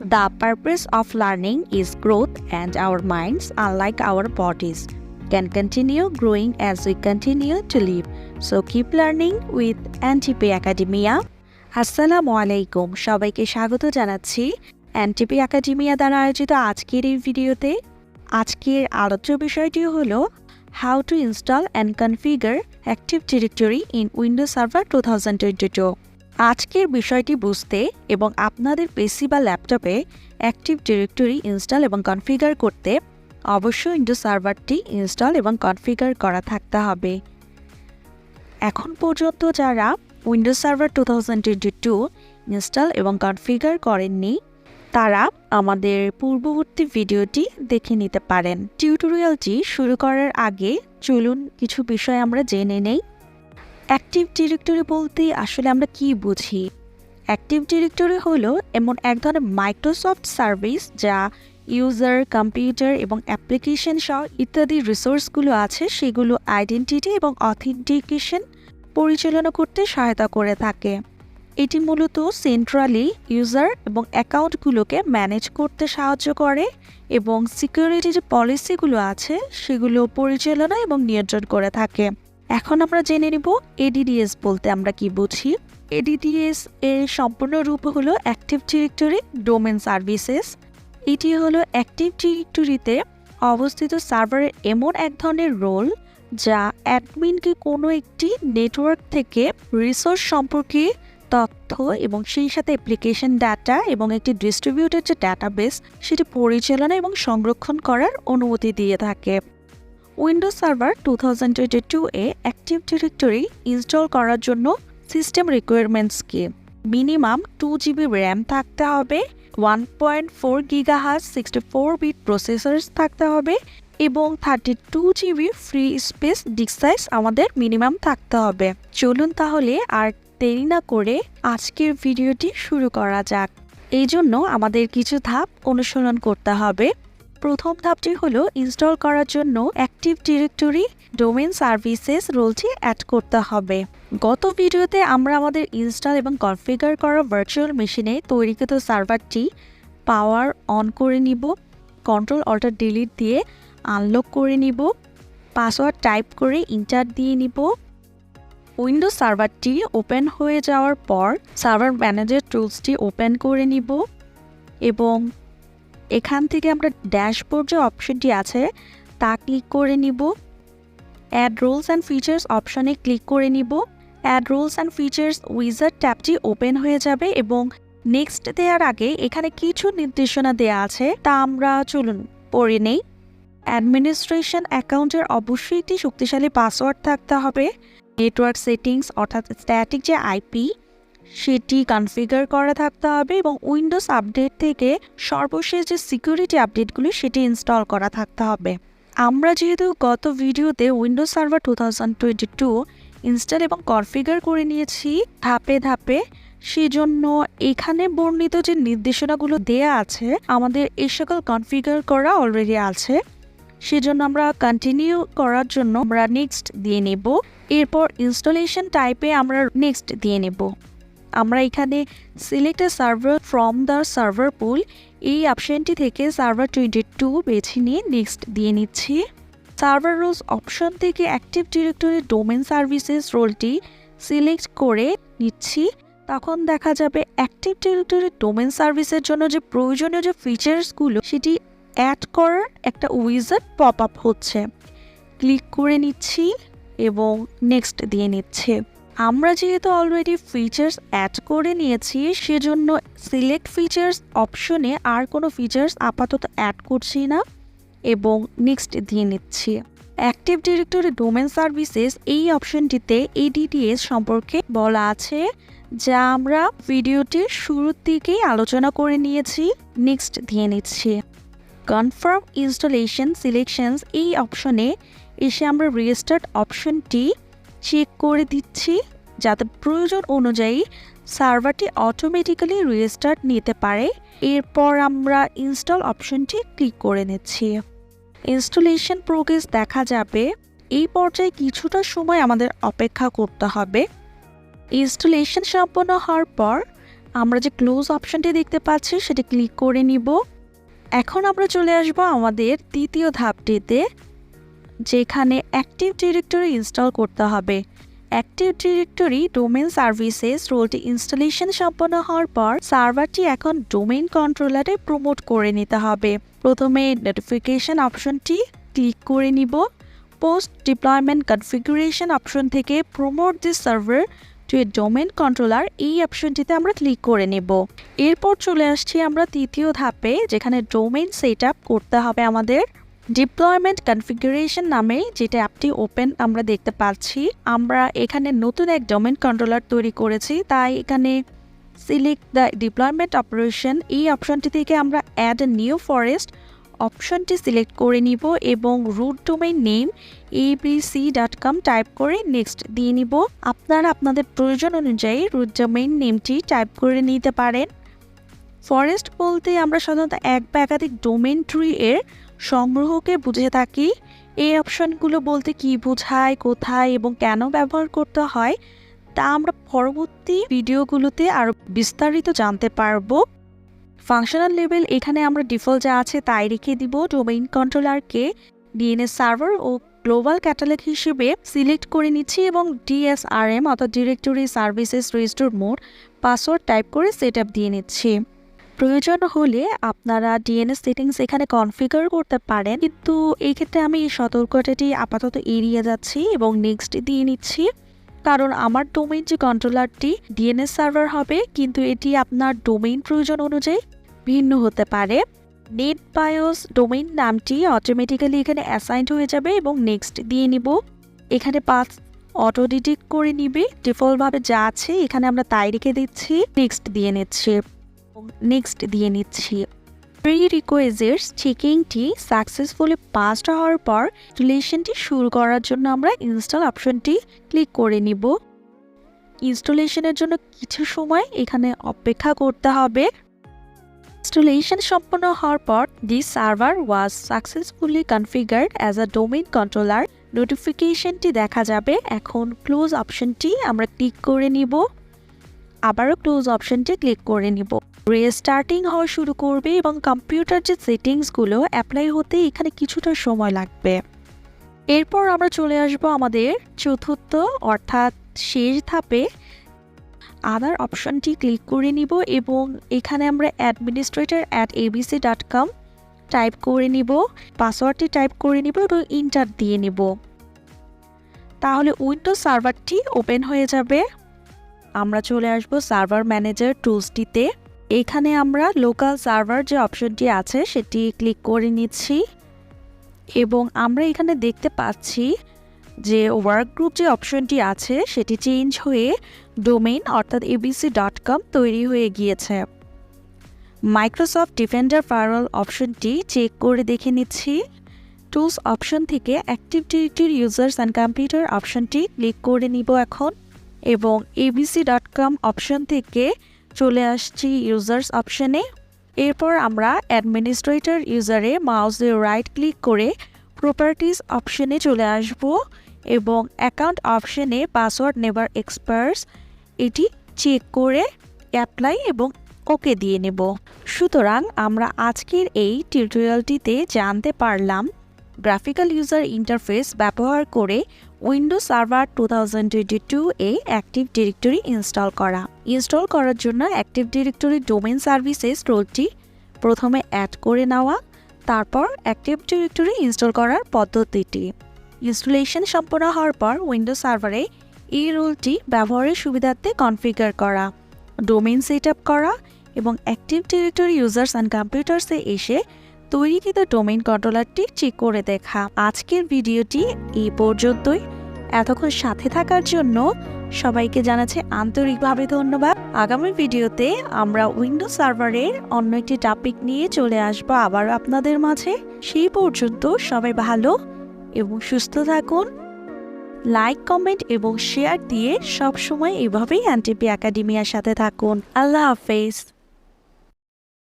The purpose of learning is growth, and our minds, unlike our bodies, can continue growing as we continue to live. So keep learning with NTP Academia. আসসালামু আলাইকুম, সবাইকে স্বাগত জানাচ্ছি NTP Academia দ্বারা আয়োজিত আজকের এই ভিডিওতে। আজকের আলোচ্য বিষয়টি হলো how to install and configure active directory in Windows server 2022। আজকের বিষয়টি বুঝতে এবং আপনাদের পিসি বা ল্যাপটপে অ্যাক্টিভ ডিরেক্টরি ইনস্টল এবং কনফিগার করতে অবশ্যই উইন্ডোজ সার্ভারটি ইনস্টল এবং কনফিগার করা থাকতে হবে। এখন পর্যন্ত যারা উইন্ডোজ সার্ভার 2022 ইনস্টল এবং কনফিগার করেননি তারা আমাদের পূর্ববর্তী ভিডিওটি দেখে নিতে পারেন। টিউটোরিয়ালটি শুরু করার আগে চলুন কিছু বিষয় আমরা জেনে নেই। অ্যাক্টিভ ডিরেক্টরি বলতে আসলে আমরা কি বুঝি? অ্যাক্টিভ ডিরেক্টরি হলো এমন এক ধরনের মাইক্রোসফট সার্ভিস যা ইউজার, কম্পিউটার এবং অ্যাপ্লিকেশন সহ ইত্যাদি রিসোর্সগুলো আছে সেগুলো আইডেন্টিটি এবং অথেন্টিকেশন পরিচালনা করতে সহায়তা করে থাকে। এটি মূলত সেন্ট্রালি ইউজার এবং অ্যাকাউন্টগুলোকে ম্যানেজ করতে সাহায্য করে এবং সিকিউরিটি যে পলিসিগুলো আছে সেগুলো পরিচালনা এবং নিয়ন্ত্রণ করে থাকে। এখন আমরা জেনে নিব এডিডিএস বলতে আমরা কি বুঝি। এডিডিএস এর সম্পূর্ণ রূপ হলো অ্যাক্টিভ ডিরেক্টরি ডোমেন সার্ভিসেস। এটি হলো অ্যাক্টিভ ডিরেক্টরিতে অবস্থিত সার্ভারের এমন এক ধরনের রোল যা অ্যাডমিনকে কোনো একটি নেটওয়ার্ক থেকে রিসোর্স সম্পর্কে তথ্য এবং সেই সাথে অ্যাপ্লিকেশন ডাটা এবং একটি ডিস্ট্রিবিউটেড যে ডাটাবেস সেটি পরিচালনা এবং সংরক্ষণ করার অনুমতি দিয়ে থাকে। উইন্ডোজ সার্ভার 2022 এ অ্যাক্টিভ ডিরেক্টরি ইনস্টল করার জন্য সিস্টেম রিকোয়ারমেন্টস কি? মিনিমাম 2 GB র্যাম থাকতে হবে, 1.4 GHz 64-বিট প্রসেসর থাকতে হবে এবং 32 GB free space disk size আমাদের মিনিমাম থাকতে হবে। চলুন তাহলে আর দেরি না করে আজকের ভিডিওটি শুরু করা যাক। এই জন্য আমাদের কিছু ধাপ অনুসরণ করতে হবে। প্রথম ধাপটি হলো ইনস্টল করার জন্য অ্যাক্টিভ ডিরেক্টরি ডোমেন সার্ভিসেস রোলটি অ্যাড করতে হবে। গত ভিডিওতে আমরা আমাদের ইনস্টল এবং কনফিগার করা ভার্চুয়াল মেশিনে তৈরিকৃত সার্ভারটি পাওয়ার অন করে নিব, কন্ট্রোল অল্টার ডিলিট দিয়ে আনলক করে নিব, পাসওয়ার্ড টাইপ করে ইন্টার দিয়ে নিব। উইন্ডোজ সার্ভারটি ওপেন হয়ে যাওয়ার পর সার্ভার ম্যানেজার টুলসটি ওপেন করে নিব এবং এখান থেকে আমরা ড্যাশবোর্ড যে অপশনটি আছে তা ক্লিক করে নিব। অ্যাড রুলস অ্যান্ড ফিচার্স অপশনে ক্লিক করে নিব। Add roles and features wizard ট্যাবটি ওপেন হয়ে যাবে এবং নেক্সট দেওয়ার আগে এখানে কিছু নির্দেশনা দেওয়া আছে তা আমরা চলুন পড়ে নেই। অ্যাডমিনিস্ট্রেশন অ্যাকাউন্টের অবশ্যই একটি শক্তিশালী পাসওয়ার্ড থাকতে হবে। নেটওয়ার্ক সেটিংস অর্থাৎ স্ট্যাটিক যে আইপি সেটি কনফিগার করা থাকতে হবে এবং উইন্ডোজ আপডেট থেকে সর্বশেষ যে সিকিউরিটি আপডেটগুলি সেটি ইনস্টল করা থাকতে হবে। আমরা যেহেতু গত ভিডিওতে উইন্ডোজ সার্ভার 2022 ইনস্টল এবং কনফিগার করে নিয়েছি ধাপে ধাপে, সেজন্য এখানে বর্ণিত যে নির্দেশনাগুলো দেয়া আছে আমাদের এই সকল কনফিগার করা অলরেডি আছে, সেজন্য আমরা কন্টিনিউ করার জন্য আমরা নেক্সট দিয়ে নেব। এরপর ইনস্টলেশন টাইপে আমরা নেক্সট দিয়ে নেব। আমরা এখানে select a server from the server pool এই অপশনটি থেকে সার্ভার 22 বেছে নিয়ে নেক্সট দিয়ে নিচ্ছি। সার্ভার রোলস অপশন থেকে অ্যাক্টিভ ডিরেক্টরি ডোমেন সার্ভিসেস রোলটি সিলেক্ট করে নিচ্ছি। তখন দেখা যাবে অ্যাক্টিভ ডিরেক্টরি ডোমেন সার্ভিসের জন্য যে প্রয়োজনীয় যে ফিচার্সগুলো সেটি অ্যাড করার একটা উইজার্ড পপ আপ হচ্ছে। ক্লিক করে নিচ্ছি এবং নেক্সট দিয়ে নিচ্ছে। আমরা যেহেতু অলরেডি ফিচার্স অ্যাড করে নিয়েছি সেজন্য সিলেক্ট ফিচার্স অপশনে আর কোনো ফিচার্স আপাতত অ্যাড করছি না এবং নেক্সট দিয়ে নিচ্ছি। অ্যাক্টিভ ডিরেক্টরি ডোমেন সার্ভিসেস এই অপশনটিতে এডিডিএস সম্পর্কে বলা আছে যা আমরা ভিডিওটির শুরুর দিকেই আলোচনা করে নিয়েছি। নেক্সট দিয়ে নিচ্ছি। কনফার্ম ইনস্টলেশন সিলেকশনস এই অপশনে এসে আমরা রিস্টার্ট অপশনটি চেক করে দিচ্ছি যাতে প্রয়োজন অনুযায়ী সার্ভারটি অটোমেটিক্যালি রিস্টার্ট নিতে পারে। এরপর আমরা ইনস্টল অপশনটি ক্লিক করে নিচ্ছি। ইনস্টলেশন প্রোগ্রেস দেখা যাবে। এই পর্যায়ে কিছুটা সময় আমাদের অপেক্ষা করতে হবে। ইনস্টলেশন সম্পন্ন হওয়ার পর আমরা যে ক্লোজ অপশনটি দেখতে পাচ্ছি সেটি ক্লিক করে নিব। এখন আমরা চলে আসব আমাদের দ্বিতীয় ধাপটিতে, যেখানে অ্যাক্টিভ ডিরেক্টরি ইনস্টল করতে হবে। অ্যাক্টিভ ডিরেক্টরি ডোমেইন সার্ভিসেস রোলটি ইনস্টলেশন সম্পন্ন হওয়ার পর সার্ভারটি এখন ডোমেইন কন্ট্রোলারে প্রমোট করে নিতে হবে। প্রথমে নোটিফিকেশন অপশনটি ক্লিক করে নিব। পোস্ট ডিপ্লয়মেন্ট কনফিগারেশন অপশন থেকে promote this server to a domain controller, এই অপশনটিতে আমরা ক্লিক করে নেব। এরপর চলে আসছি আমরা তৃতীয় ধাপে, যেখানে ডোমেইন সেট আপ করতে হবে আমাদের। ডিপ্লয়মেন্ট কনফিগারেশন নামে যে ট্যাবটি ওপেন আমরা দেখতে পাচ্ছি, আমরা এখানে নতুন এক ডোমেইন কন্ট্রোলার তৈরি করেছি, তাই এখানে সিলেক্ট দ্য ডিপ্লয়মেন্ট অপারেশন এই অপশনটি থেকে আমরা অ্যাড এ নিউ ফরেস্ট অপশনটি সিলেক্ট করে নিব এবং root domain name abc.com type করে নেক্সট দিয়ে নিব। আপনারা আপনাদের প্রয়োজন অনুযায়ী রুট ডোমেইন নেমটি টাইপ করে নিতে পারেন। ফরেস্ট বলতে আমরা সাধারণত এক বা একাধিক ডোমেইন ট্রি এর সংগ্রহকে বুঝে থাকি। এই অপশনগুলো বলতে কি বোঝায়, কোথায় এবং কেন ব্যবহার করতে হয় তা আমরা পরবর্তী ভিডিওগুলোতে আরও বিস্তারিত জানতে পারবো। ফাংশনাল লেভেল এখানে আমরা ডিফল্ট যা আছে তাই রেখে দিব। ডোমেইন কন্ট্রোলারকে ডিএনএস সার্ভার ও গ্লোবাল ক্যাটালগ হিসেবে সিলেক্ট করে নিচ্ছি এবং DSRM অর্থাৎ directory services register mode password type করে সেট আপ দিয়ে নিচ্ছি। প্রয়োজন হলে আপনারা ডিএনএস সেটিংস এখানে কনফিগার করতে পারেন, কিন্তু এই ক্ষেত্রে আমি এই সতর্কতাটি আপাতত এড়িয়ে যাচ্ছি এবং নেক্সট দিয়ে নিচ্ছি, কারণ আমার ডোমেইন যে কন্ট্রোলারটি ডিএনএস সার্ভার হবে, কিন্তু এটি আপনার ডোমেইন প্রয়োজন অনুযায়ী ভিন্ন হতে পারে। নেট বায়োস ডোমেইন নামটি অটোমেটিক্যালি এখানে অ্যাসাইন্ড হয়ে যাবে এবং নেক্সট দিয়ে নিব। এখানে পাথ অটো ডিটেক্ট করে নিবে, ডিফল্টভাবে যা আছে এখানে আমরা তাই রেখে দিচ্ছি। নেক্সট দিয়ে নিচ্ছি, নেক্সট দিয়ে নিচ্ছি। প্রি রিকোয়েস্টস চেকিংটি সাকসেসফুলি পাসড হওয়ার পর ইনস্টলেশনটি শুরু করার জন্য আমরা ইনস্টল অপশনটি ক্লিক করে নিব। ইনস্টলেশনের জন্য কিছু সময় এখানে অপেক্ষা করতে হবে। ইনস্টলেশন সম্পন্ন হওয়ার পর this server was successfully configured as a domain controller নোটিফিকেশনটি দেখা যাবে। এখন ক্লোজ অপশনটি আমরা ক্লিক করে নিব, আবারও ক্লোজ অপশনটি ক্লিক করে নিব। রিস্টার্টিং হওয়া শুরু করবে এবং কম্পিউটার যে সেটিংসগুলো অ্যাপ্লাই হতে এখানে কিছুটা সময় লাগবে। এরপর আমরা চলে আসব আমাদের চতুর্থ অর্থাৎ শেষ ধাপে। আদার অপশনটি ক্লিক করে নিব এবং এখানে আমরা administrator@abc.com টাইপ করে নিব, পাসওয়ার্ডটি টাইপ করে নিব এবং ইন্টার দিয়ে নিব। তাহলে উইন্ডোজ সার্ভারটি ওপেন হয়ে যাবে। আমরা চলে আসব সার্ভার ম্যানেজার টুলসটিতে। এখানে আমরা লোকাল সার্ভার যে অপশনটি আছে সেটি ক্লিক করে নিচ্ছি এবং আমরা এখানে দেখতে পাচ্ছি যে ওয়ার্ক গ্রুপ যে অপশনটি আছে সেটি চেঞ্জ হয়ে ডোমেইন অর্থাৎ abc.com তৈরি হয়ে গিয়েছে। মাইক্রোসফট ডিফেন্ডার ফায়ারওয়াল অপশনটি চেক করে দেখে নিচ্ছি। টুলস অপশন থেকে active directory users and computer অপশনটি ক্লিক করে নিব এখন এবং abc.com অপশন থেকে চলে আসছি ইউজার্স অপশনে। এরপর আমরা অ্যাডমিনিস্ট্রেটর ইউজারে মাউস দিয়ে রাইট ক্লিক করে প্রপার্টিজ অপশনে চলে আসব এবং অ্যাকাউন্ট অপশনে পাসওয়ার্ড নেভার এক্সপায়ার্স এটি চেক করে অ্যাপ্লাই এবং ওকে দিয়ে নেব। সুতরাং আমরা আজকের এই টিউটোরিয়ালটিতে জানতে পারলাম গ্রাফিক্যাল ইউজার ইন্টারফেস ব্যবহার করে উইন্ডোজ সার্ভার 2022 এ অ্যাক্টিভ ডিরেক্টরি ইনস্টল করা। ইনস্টল করার জন্য অ্যাক্টিভ ডিরেক্টরি ডোমেইন সার্ভিসেস রোলটি প্রথমে অ্যাড করে নেওয়া, তারপর অ্যাক্টিভ ডিরেক্টরি ইনস্টল করার পদ্ধতিটি। ইনস্টলেশন সম্পন্ন হওয়ার পর উইন্ডোজ সার্ভারে এই রোলটি ব্যবহারের সুবিধার্থে কনফিগার করা, ডোমেইন সেট আপ করা এবং অ্যাক্টিভ ডিরেক্টরি ইউজার্স অ্যান্ড কম্পিউটার্সে এসে তৈরিকৃত ডোমেইন কন্ট্রোলারটি চেক করে দেখা। আজকের ভিডিওটি এই পর্যন্তই। এতক্ষণ সাথে থাকার জন্য সবাইকে জানাচ্ছি আন্তরিকভাবে ধন্যবাদ। আগামী ভিডিওতে আমরা উইন্ডোজ সার্ভারের অন্য একটি টপিক নিয়ে চলে আসবো আবার আপনাদের মাঝে। সেই পর্যন্ত সবাই ভালো এবং সুস্থ থাকুন। লাইক, কমেন্ট এবং শেয়ার দিয়ে সবসময় এভাবেই এনটিপি একাডেমিয়ার সাথে থাকুন। আল্লাহ হাফেজ।